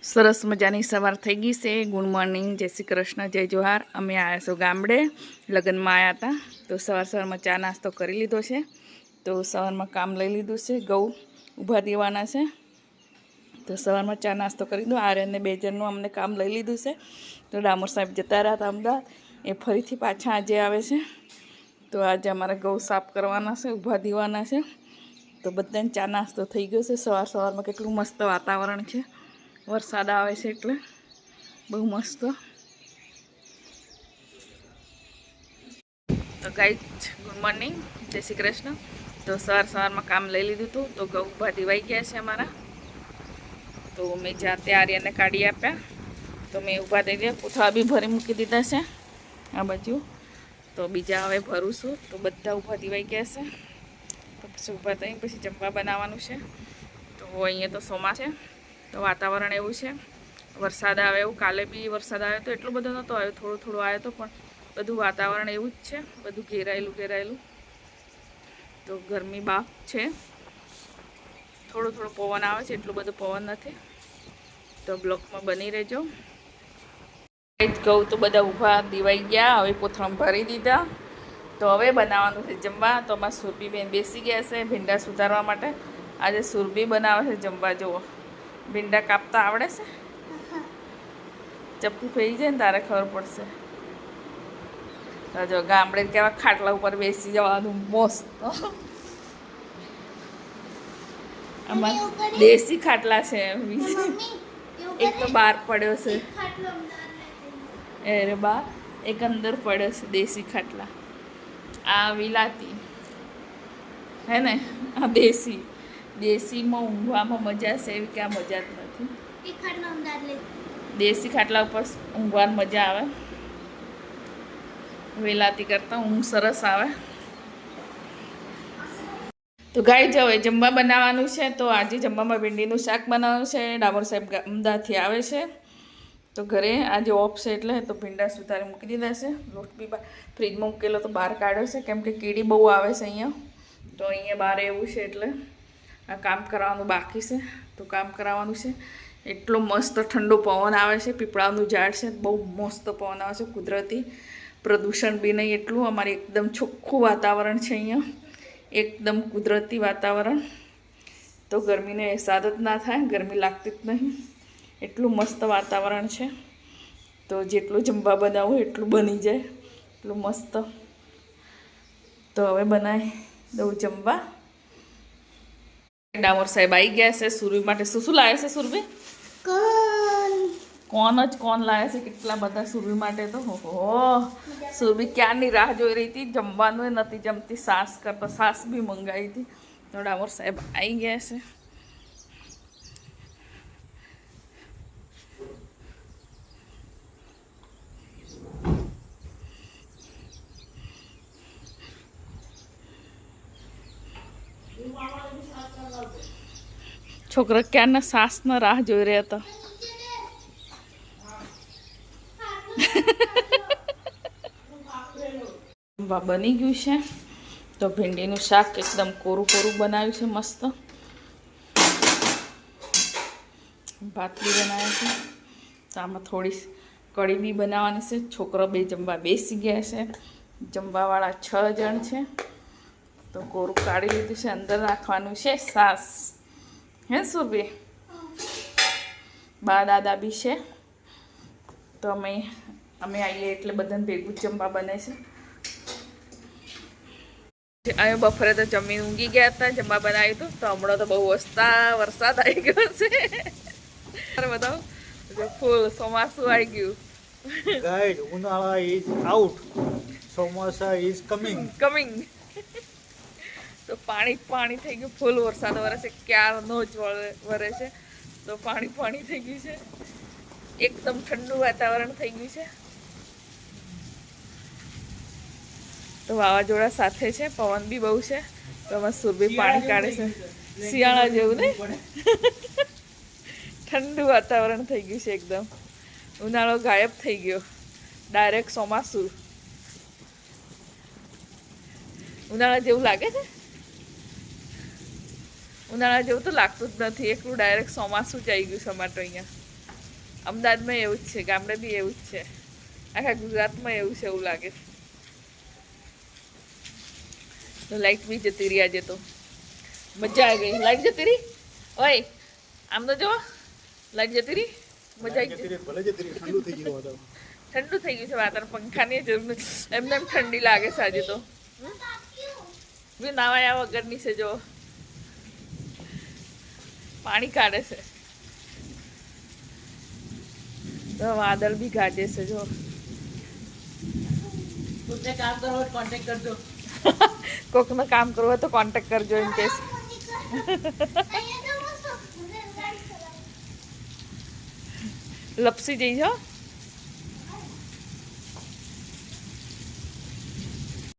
સરસ મજાની સવાર થઈ ગઈ છે। ગુડ મોર્નિંગ, જય શ્રી કૃષ્ણ, જય જોહાર। અમે આવ્યા છો ગામડે, લગ્નમાં આવ્યા હતા। તો સવારમાં ચા નાસ્તો કરી લીધો છે। તો સવારમાં કામ લઈ લીધું છે, ઘઉં ઊભા દેવાના છે। તો સવારમાં ચા નાસ્તો કરી દો। આર્યનને બે જણનું અમને કામ લઈ લીધું છે। તો ડામોર સાહેબ જતા રહ્યા હતા અમદાવાદ, એ ફરીથી પાછા આજે આવે છે। તો આજે અમારે ઘઉં સાફ કરવાના છે, ઊભા દેવાના છે। તો બધાને ચા નાસ્તો થઈ ગયો છે। સવારમાં કેટલું મસ્ત વાતાવરણ છે, વરસાદ આવે છે એટલે બહુ મસ્ત। તો ગાઈઝ ગુડ મોર્નિંગ, જય શ્રી કૃષ્ણ। તો સવારમાં કામ લઈ લીધું હતું। તો ઘઉં ઊભા દેવાઈ ગયા છે અમારા। તો મેં જાતે આર્યને કાઢી આપ્યા। તો મેં ઊભા દઈ દીધા, કોથળા બી ભરી મૂકી દીધા છે આ બાજુ। તો બીજા હવે ભરું છું। તો બધા ઊભા દેવાઈ ગયા છે। તો પછી ઊભા થઈ પછી જમવા બનાવવાનું છે। તો અહીંયા તો સોમા છે, તો વાતાવરણ એવું છે, વરસાદ આવે એવું। કાલે બી વરસાદ આવ્યો તો એટલો બધો નહોતો આવ્યો, થોડો થોડો આવ્યો તો, પણ બધું વાતાવરણ એવું જ છે, બધું ઘેરાયેલું। તો ગરમી બાપ છે, થોડો થોડો પવન આવે છે, એટલો બધો પવન નથી। તો બ્લોકમાં બની રહેજો। ઘઉં તો બધા ઊભા દીવાઈ ગયા, હવે કોથળામાં ભરી દીધા। તો હવે બનાવવાનું છે જમવા। તો અમારા સુરભી બેન બેસી ગયા છે ભીંડા સુધારવા માટે। આજે સુરભી બનાવે છે જમવા। જુઓ, ભીંડા કાપતા આવડે છે? ચપ્પુ ફેરી જાય ને તારે ખબર પડશે। જો ગામડે કેવા ખાટલા ઉપર બેસી જવાનું મસ્ત, આમાં દેશી ખાટલા છે। એક તો બહાર પડ્યો છે, અરે બા, એક અંદર પડ્યો છે દેશી ખાટલા। આ વિલાતી હે ને, આ દેશીમાં ઊંઘવામાં મજા છે એવી ક્યાં મજા જ નથી। દેશી ખાટલા ઉપર ઊંઘવાની મજા આવે, વેલાતી કરતા ઊંઘ સરસ આવે। તો ગાઈ જાઓ, એ જમવા બનાવવાનું છે। તો આજે જમવામાં ભીંડીનું શાક બનાવવાનું છે। ડામોર સાહેબ અમદાવાદથી આવે છે, તો ઘરે આજે ઓફ છે એટલે તો ભીંડા સુધારી મૂકી દીધા છે। લોટ બી ફ્રીજમાં મૂકેલો તો બહાર કાઢ્યો છે, કેમ કે કીડી બહુ આવે છે અહીંયા। તો અહીંયા બહાર એવું છે એટલે આ કામ કરાવવાનું બાકી છે। તો કામ કરાવવાનું છે। એટલો મસ્ત ઠંડો પવન આવે છે, પીપળાનું ઝાડ છે, બહુ મસ્ત પવન આવે છે, કુદરતી, પ્રદૂષણ બી નહીં એટલું। અમારે એકદમ ચોખ્ખું વાતાવરણ છે અહીંયા, એકદમ કુદરતી વાતાવરણ। તો ગરમીનો અહેસાસ જ ના થાય, ગરમી લાગતી જ નહીં, એટલું મસ્ત વાતાવરણ છે। તો જેટલું જમવા બનાવવું એટલું બની જાય, એટલું મસ્ત। તો હવે બનાવી દઉં જમવા। ડામોર સાહેબ આવી ગયા છે સુરભી માટે। શું લાવે છે સુરભી? કોણ લાવે છે કેટલા બધા સુરભી માટે। તો હો સુરભી ક્યારની રાહ જોઈ રહી હતી, જમવાનું નથી જમતી, સાસ કરતા સાસ બી મંગાવી હતી। તો ડામોર સાહેબ આવી ગયા છે। છોકરા ક્યારના સાસના રાહ જોઈ રહ્યા હતા। બની ગયું છે। તો ભીંડીનું શાક એકદમ કોરું બનાવ્યું છે, મસ્ત। ભાત બી બનાવ્યા છે। તો આમાં થોડી કઢી બી બનાવવાની છે। છોકરો બે જમવા બેસી ગયા છે, જમવાવાળા 6 જણ છે। તો કોરું કાઢી લીધું છે, અંદર રાખવાનું છે સાસ, હે સુરભી? બા દાદા બી છે। તો અમે આવીએ એટલે બધાને ભેગું જમવા બને છે। અમે બપોરે તો જમીન ઊંઘી ગયા હતા, જમવા બનાવ્યું હતું। તો હમણાં તો બહુ વરસાદ આવી ગયો છે, બતાવો ફૂલ ચોમાસું આવી ગયું। ગાઈડ, ઉનાળા ઇઝ આઉટ, ચોમાસા ઇઝ કમિંગ। તો પાણી થઈ ગયું, ફૂલ વરસાદ વરસે, ક્યારનો જ વરે છે। તો પાણી થઈ ગયું છે, એકદમ ઠંડુ વાતાવરણ થઈ ગયું છે। તો વાવાઝોડા સાથે છે, પવન બી બહુ છે। તો અમારે સુરભી પાણી કાઢે છે, શિયાળા જેવું ને, ઠંડુ વાતાવરણ થઈ ગયું છે એકદમ। ઉનાળો ગાયબ થઈ ગયો, ડાયરેક્ટ ચોમાસું। ઉનાળા જેવું લાગે છે? ઉનાળા જેવું તો લાગતું જ નથી, એકલું ડાયરેક્ટ ચોમાસું જ આવી ગયું છે અમારે તો અહીંયા। અમદાવાદમાં એવું જ છે, ગામડે બી એવું જ છે, આખા ગુજરાતમાં એવું છે એવું લાગે. તો લાઈટ બી જતી રહી આજે, તો મજા આવી ગઈ. લાઈટ જતી રહી, ઓય આમ તો જો લાઈટ જતી રહી, મજા આવી ગઈ. ભલે જતી રહી, ઠંડુ થઈ ગયું વાતાવરણ. ઠંડુ થઈ ગયું છે વાતાવરણ, પંખાની જરૂર નથી. એમને એમ ઠંડી લાગે છે આજે તો. બી નાવાયા વગરની છે, જો પાણી કાઢે છે. તો વાદળ બી ગાજે છે, જો કામ કરો હોય કોન્ટેક્ટ કરજો. કોકનું કામ કરવું હોય તો કોન્ટેક્ટ કરજો એમ કે. લપસી જઈ છો.